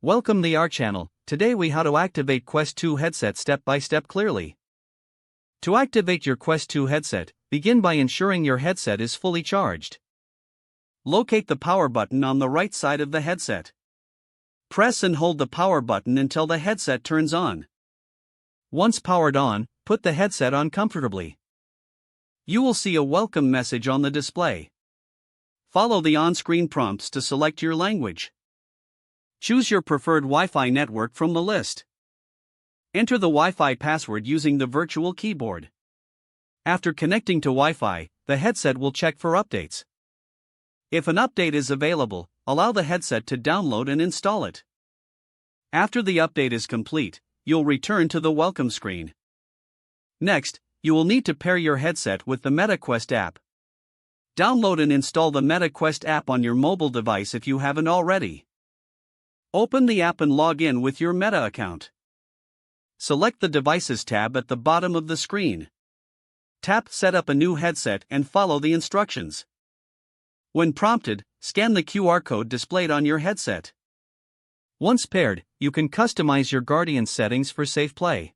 Welcome to our channel. Today we how to activate Quest 2 headset step by step clearly. To activate your Quest 2 headset, begin by ensuring your headset is fully charged. Locate the power button on the right side of the headset. Press and hold the power button until the headset turns on. Once powered on, put the headset on comfortably. You will see a welcome message on the display. Follow the on-screen prompts to select your language. Choose your preferred Wi-Fi network from the list. Enter the Wi-Fi password using the virtual keyboard. After connecting to Wi-Fi, the headset will check for updates. If an update is available, allow the headset to download and install it. After the update is complete, you'll return to the welcome screen. Next, you will need to pair your headset with the MetaQuest app. Download and install the MetaQuest app on your mobile device if you haven't already. Open the app and log in with your Meta account. Select the Devices tab at the bottom of the screen. Tap Set up a new headset and follow the instructions. When prompted, scan the QR code displayed on your headset. Once paired, you can customize your Guardian settings for safe play.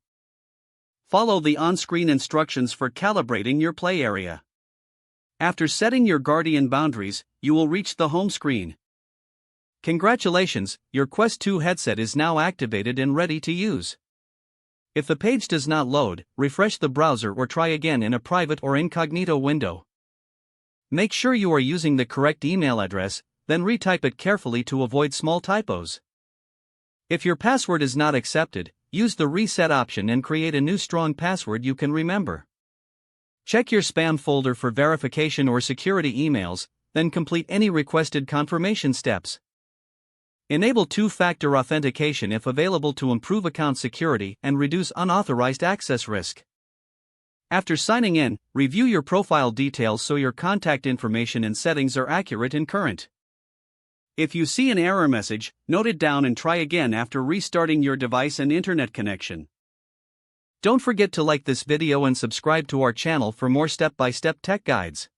Follow the on-screen instructions for calibrating your play area. After setting your Guardian boundaries, you will reach the home screen. Congratulations, your Quest 2 headset is now activated and ready to use. If the page does not load, refresh the browser or try again in a private or incognito window. Make sure you are using the correct email address, then retype it carefully to avoid small typos. If your password is not accepted, use the reset option and create a new strong password you can remember. Check your spam folder for verification or security emails, then complete any requested confirmation steps. Enable two-factor authentication if available to improve account security and reduce unauthorized access risk. After signing in, review your profile details so your contact information and settings are accurate and current. If you see an error message, note it down and try again after restarting your device and internet connection. Don't forget to like this video and subscribe to our channel for more step-by-step tech guides.